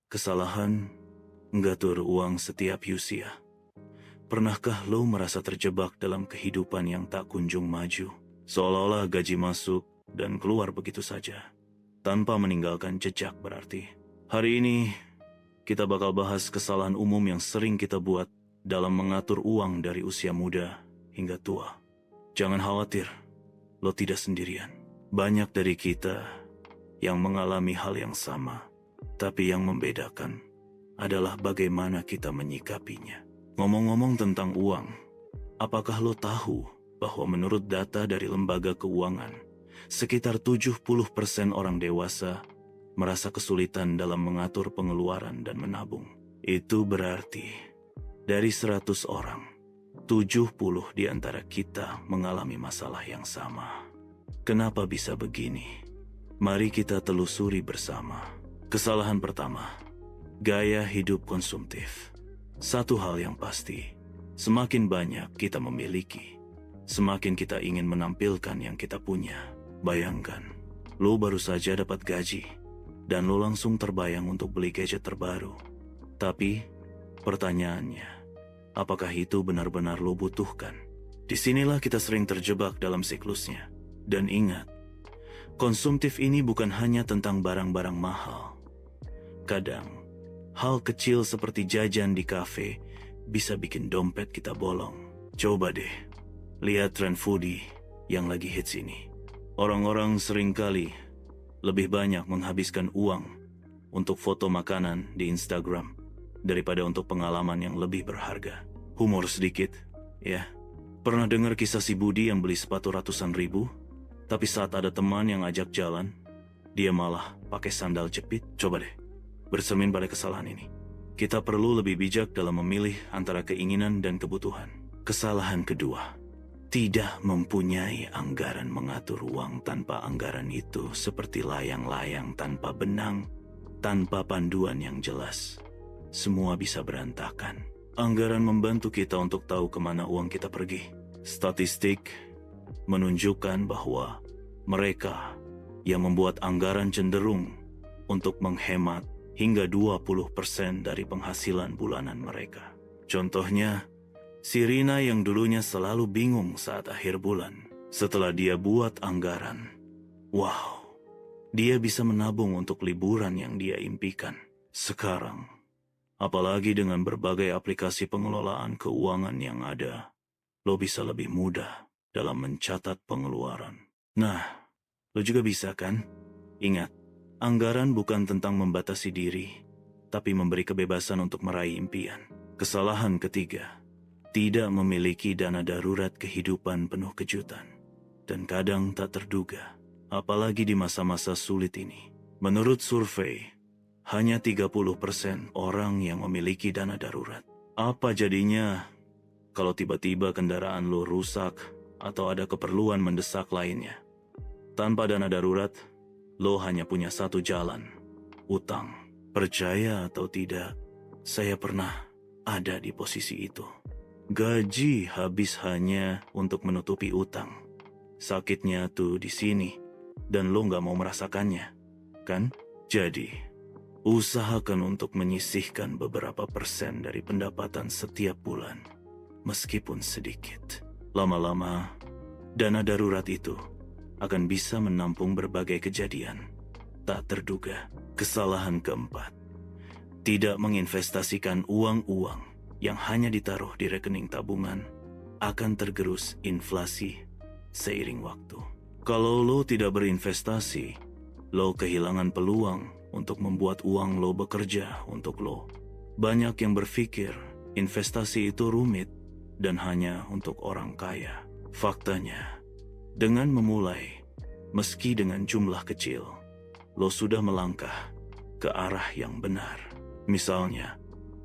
Kesalahan ngatur uang setiap usia. Pernahkah lo merasa terjebak dalam kehidupan yang tak kunjung maju? Seolah-olah gaji masuk dan keluar begitu saja, tanpa meninggalkan jejak berarti. Hari ini, kita bakal bahas kesalahan umum yang sering kita buat dalam mengatur uang dari usia muda hingga tua. Jangan khawatir, lo tidak sendirian. Banyak dari kita yang mengalami hal yang sama, tapi yang membedakan adalah bagaimana kita menyikapinya. Ngomong-ngomong tentang uang, apakah lo tahu bahwa menurut data dari lembaga keuangan, sekitar 70% orang dewasa merasa kesulitan dalam mengatur pengeluaran dan menabung. Itu berarti dari 100 orang, 70 di antara kita mengalami masalah yang sama. Kenapa bisa begini? Mari kita telusuri bersama. Kesalahan pertama, gaya hidup konsumtif. Satu hal yang pasti, semakin banyak kita memiliki, semakin kita ingin menampilkan yang kita punya. Bayangkan, lo baru saja dapat gaji, dan lo langsung terbayang untuk beli gadget terbaru. Tapi, pertanyaannya, apakah itu benar-benar lo butuhkan? Disinilah kita sering terjebak dalam siklusnya. Dan ingat, konsumtif ini bukan hanya tentang barang-barang mahal. Kadang, hal kecil seperti jajan di kafe bisa bikin dompet kita bolong. Coba deh, lihat tren foodie yang lagi hits ini. Orang-orang seringkali lebih banyak menghabiskan uang untuk foto makanan di Instagram daripada untuk pengalaman yang lebih berharga. Humor sedikit, ya. Pernah dengar kisah si Budi yang beli sepatu ratusan ribu, tapi saat ada teman yang ajak jalan, dia malah pakai sandal jepit? Coba deh, bercermin pada kesalahan ini. Kita perlu lebih bijak dalam memilih antara keinginan dan kebutuhan. Kesalahan kedua, tidak mempunyai anggaran mengatur uang. Tanpa anggaran itu seperti layang-layang tanpa benang, tanpa panduan yang jelas. Semua bisa berantakan. Anggaran membantu kita untuk tahu kemana uang kita pergi. Statistik menunjukkan bahwa mereka yang membuat anggaran cenderung untuk menghemat hingga 20% dari penghasilan bulanan mereka. Contohnya, si Rina yang dulunya selalu bingung saat akhir bulan. Setelah dia buat anggaran, wow, dia bisa menabung untuk liburan yang dia impikan. Sekarang, apalagi dengan berbagai aplikasi pengelolaan keuangan yang ada, lo bisa lebih mudah dalam mencatat pengeluaran. Nah, lo juga bisa kan? Ingat, anggaran bukan tentang membatasi diri, tapi memberi kebebasan untuk meraih impian. Kesalahan ketiga, tidak memiliki dana darurat kehidupan penuh kejutan dan kadang tak terduga, apalagi di masa-masa sulit ini. Menurut survei, hanya 30% orang yang memiliki dana darurat. Apa jadinya kalau tiba-tiba kendaraan lo rusak atau ada keperluan mendesak lainnya? Tanpa dana darurat, lo hanya punya satu jalan, utang. Percaya atau tidak, saya pernah ada di posisi itu. Gaji habis hanya untuk menutupi utang. Sakitnya tuh di sini, dan lo gak mau merasakannya, kan? Jadi, usahakan untuk menyisihkan beberapa persen dari pendapatan setiap bulan, meskipun sedikit. Lama-lama, dana darurat itu akan bisa menampung berbagai kejadian tak terduga. Kesalahan keempat, tidak menginvestasikan uang-uang yang hanya ditaruh di rekening tabungan akan tergerus inflasi seiring waktu. Kalau lo tidak berinvestasi, lo kehilangan peluang untuk membuat uang lo bekerja untuk lo. Banyak yang berpikir investasi itu rumit dan hanya untuk orang kaya. Faktanya, dengan memulai, meski dengan jumlah kecil, lo sudah melangkah ke arah yang benar. Misalnya,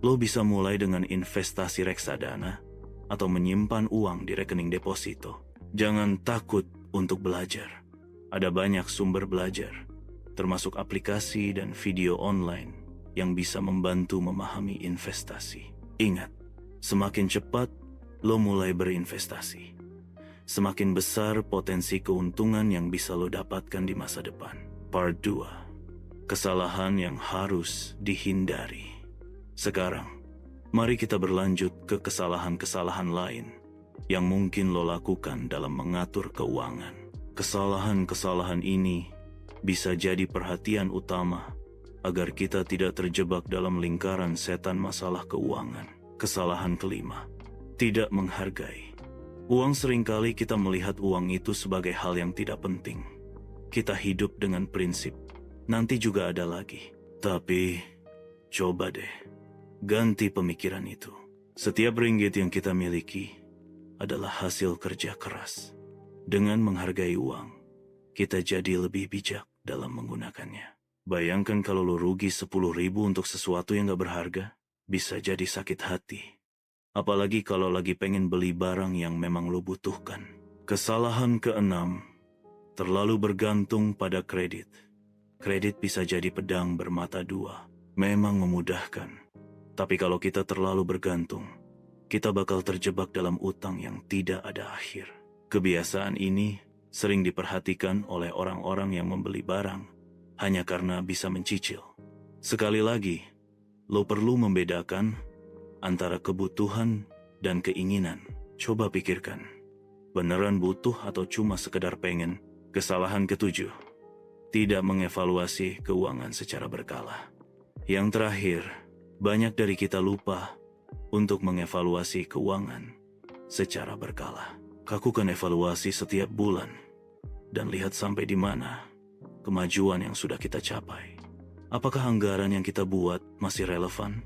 lo bisa mulai dengan investasi reksadana atau menyimpan uang di rekening deposito. Jangan takut untuk belajar. Ada banyak sumber belajar, termasuk aplikasi dan video online yang bisa membantu memahami investasi. Ingat, semakin cepat lo mulai berinvestasi, semakin besar potensi keuntungan yang bisa lo dapatkan di masa depan. Part 2. kesalahan yang harus dihindari. Sekarang, mari kita berlanjut ke kesalahan-kesalahan lain yang mungkin lo lakukan dalam mengatur keuangan. Kesalahan-kesalahan ini bisa jadi perhatian utama agar kita tidak terjebak dalam lingkaran setan masalah keuangan. Kesalahan kelima, tidak menghargai. Uang seringkali kita melihat uang itu sebagai hal yang tidak penting. Kita hidup dengan prinsip, nanti juga ada lagi. Tapi, coba deh, ganti pemikiran itu. Setiap ringgit yang kita miliki adalah hasil kerja keras. Dengan menghargai uang, kita jadi lebih bijak dalam menggunakannya. Bayangkan kalau lo rugi 10.000 untuk sesuatu yang gak berharga, bisa jadi sakit hati. Apalagi kalau lagi pengen beli barang yang memang lo butuhkan. Kesalahan keenam, terlalu bergantung pada kredit. Kredit bisa jadi pedang bermata dua. Memang memudahkan, tapi kalau kita terlalu bergantung, kita bakal terjebak dalam utang yang tidak ada akhir. Kebiasaan ini sering diperhatikan oleh orang-orang yang membeli barang hanya karena bisa mencicil. Sekali lagi, lo perlu membedakan antara kebutuhan dan keinginan. Coba pikirkan, beneran butuh atau cuma sekedar pengen? Kesalahan ketujuh, tidak mengevaluasi keuangan secara berkala. Yang terakhir, banyak dari kita lupa untuk mengevaluasi keuangan secara berkala. Lakukan evaluasi setiap bulan dan lihat sampai di mana kemajuan yang sudah kita capai. Apakah anggaran yang kita buat masih relevan?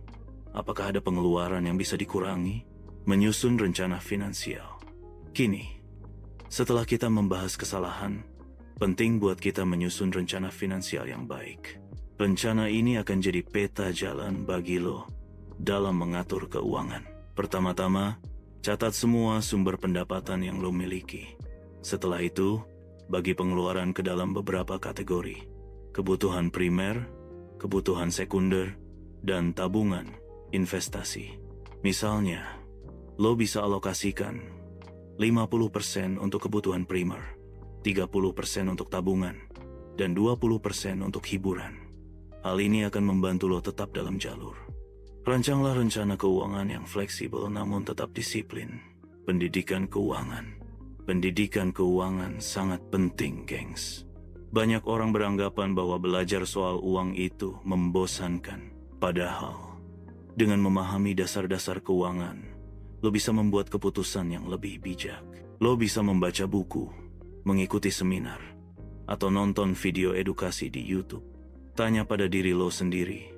Apakah ada pengeluaran yang bisa dikurangi? Menyusun rencana finansial. Kini, setelah kita membahas kesalahan, penting buat kita menyusun rencana finansial yang baik. Rencana ini akan jadi peta jalan bagi lo dalam mengatur keuangan. Pertama-tama, catat semua sumber pendapatan yang lo miliki. Setelah itu, bagi pengeluaran ke dalam beberapa kategori: kebutuhan primer, kebutuhan sekunder, dan tabungan investasi. Misalnya, lo bisa alokasikan 50% untuk kebutuhan primer, 30% untuk tabungan, dan 20% untuk hiburan. Hal ini akan membantu lo tetap dalam jalur. Rancanglah rencana keuangan yang fleksibel namun tetap disiplin. Pendidikan keuangan. Pendidikan keuangan sangat penting, gengs. Banyak orang beranggapan bahwa belajar soal uang itu membosankan. Padahal, dengan memahami dasar-dasar keuangan, lo bisa membuat keputusan yang lebih bijak. Lo bisa membaca buku, mengikuti seminar, atau nonton video edukasi di YouTube. Tanya pada diri lo sendiri,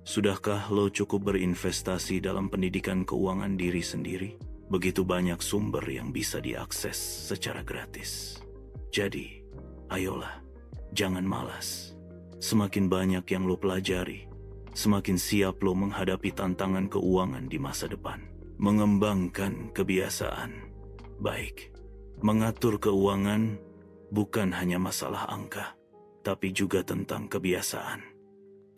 sudahkah lo cukup berinvestasi dalam pendidikan keuangan diri sendiri? Begitu banyak sumber yang bisa diakses secara gratis. Jadi, ayolah, jangan malas. Semakin banyak yang lo pelajari, semakin siap lo menghadapi tantangan keuangan di masa depan. Mengembangkan kebiasaan. Baik, mengatur keuangan bukan hanya masalah angka, tapi juga tentang kebiasaan.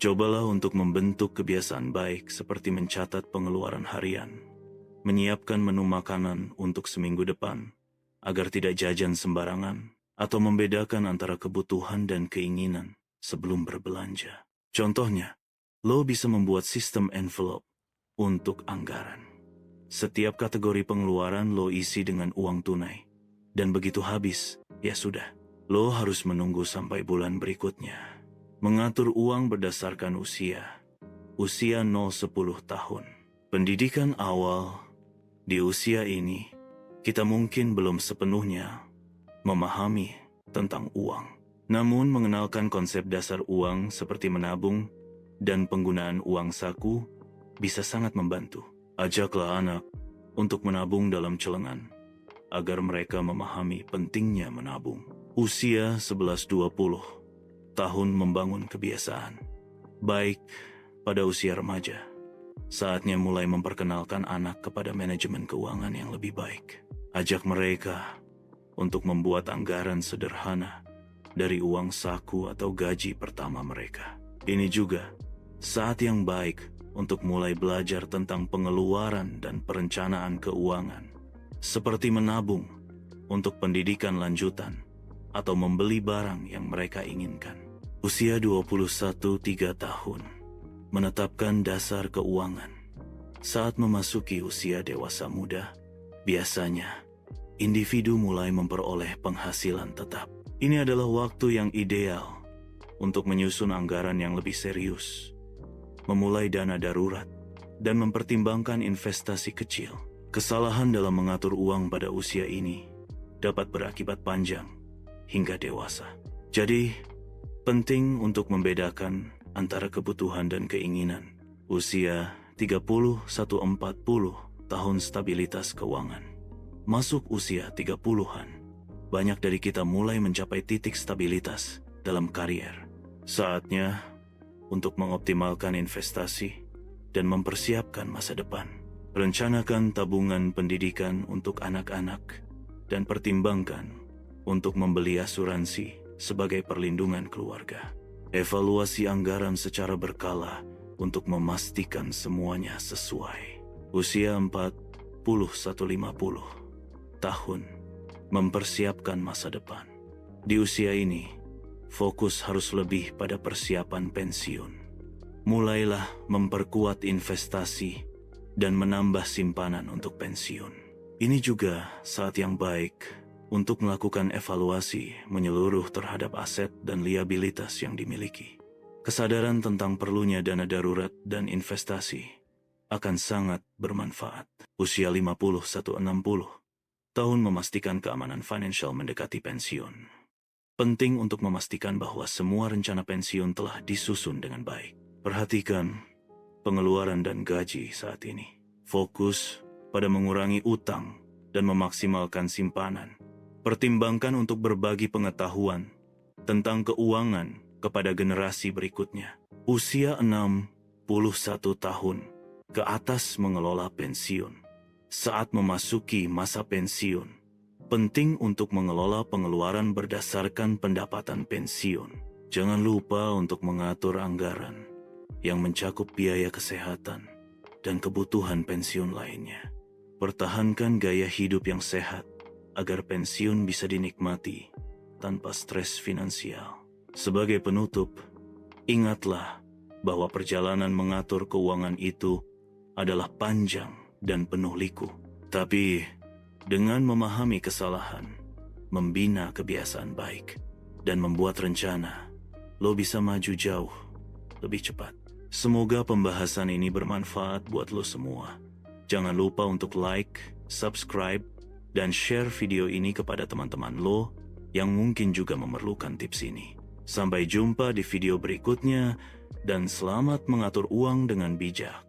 Cobalah untuk membentuk kebiasaan baik seperti mencatat pengeluaran harian, menyiapkan menu makanan untuk seminggu depan, agar tidak jajan sembarangan, atau membedakan antara kebutuhan dan keinginan sebelum berbelanja. Contohnya, lo bisa membuat sistem envelope untuk anggaran. Setiap kategori pengeluaran lo isi dengan uang tunai, dan begitu habis, ya sudah. Lo harus menunggu sampai bulan berikutnya. Mengatur uang berdasarkan usia. Usia 0-10 tahun. Pendidikan awal. Di usia ini, kita mungkin belum sepenuhnya memahami tentang uang. Namun mengenalkan konsep dasar uang seperti menabung dan penggunaan uang saku bisa sangat membantu. Ajaklah anak untuk menabung dalam celengan, agar mereka memahami pentingnya menabung. Usia 11-20 tahun membangun kebiasaan. Baik pada usia remaja, saatnya mulai memperkenalkan anak kepada manajemen keuangan yang lebih baik. Ajak mereka untuk membuat anggaran sederhana dari uang saku atau gaji pertama mereka. Ini juga saat yang baik untuk mulai belajar tentang pengeluaran dan perencanaan keuangan, seperti menabung untuk pendidikan lanjutan atau membeli barang yang mereka inginkan. Usia 21-3 tahun. Menetapkan dasar keuangan. Saat memasuki usia dewasa muda, biasanya individu mulai memperoleh penghasilan tetap. Ini adalah waktu yang ideal untuk menyusun anggaran yang lebih serius, memulai dana darurat, dan mempertimbangkan investasi kecil. Kesalahan dalam mengatur uang pada usia ini dapat berakibat panjang hingga dewasa. Jadi, penting untuk membedakan antara kebutuhan dan keinginan. Usia 30-40 tahun stabilitas keuangan. Masuk usia 30-an, banyak dari kita mulai mencapai titik stabilitas dalam karier. Saatnya untuk mengoptimalkan investasi dan mempersiapkan masa depan. Rencanakan tabungan pendidikan untuk anak-anak dan pertimbangkan untuk membeli asuransi sebagai perlindungan keluarga. Evaluasi anggaran secara berkala untuk memastikan semuanya sesuai. Usia 40-50 tahun, mempersiapkan masa depan. Di usia ini, fokus harus lebih pada persiapan pensiun. Mulailah memperkuat investasi dan menambah simpanan untuk pensiun. Ini juga saat yang baik untuk melakukan evaluasi menyeluruh terhadap aset dan liabilitas yang dimiliki. Kesadaran tentang perlunya dana darurat dan investasi akan sangat bermanfaat. Usia 50-60 tahun memastikan keamanan finansial mendekati pensiun. Penting untuk memastikan bahwa semua rencana pensiun telah disusun dengan baik. Perhatikan pengeluaran dan gaji saat ini. Fokus pada mengurangi utang dan memaksimalkan simpanan. Pertimbangkan untuk berbagi pengetahuan tentang keuangan kepada generasi berikutnya. Usia 61 tahun ke atas mengelola pensiun. Saat memasuki masa pensiun, penting untuk mengelola pengeluaran berdasarkan pendapatan pensiun. Jangan lupa untuk mengatur anggaran yang mencakup biaya kesehatan dan kebutuhan pensiun lainnya. Pertahankan gaya hidup yang sehat agar pensiun bisa dinikmati tanpa stres finansial. Sebagai penutup, ingatlah bahwa perjalanan mengatur keuangan itu adalah panjang dan penuh liku. Tapi dengan memahami kesalahan, membina kebiasaan baik, dan membuat rencana, lo bisa maju jauh lebih cepat. Semoga pembahasan ini bermanfaat buat lo semua. Jangan lupa untuk like, subscribe, dan share video ini kepada teman-teman lo yang mungkin juga memerlukan tips ini. Sampai jumpa di video berikutnya, dan selamat mengatur uang dengan bijak.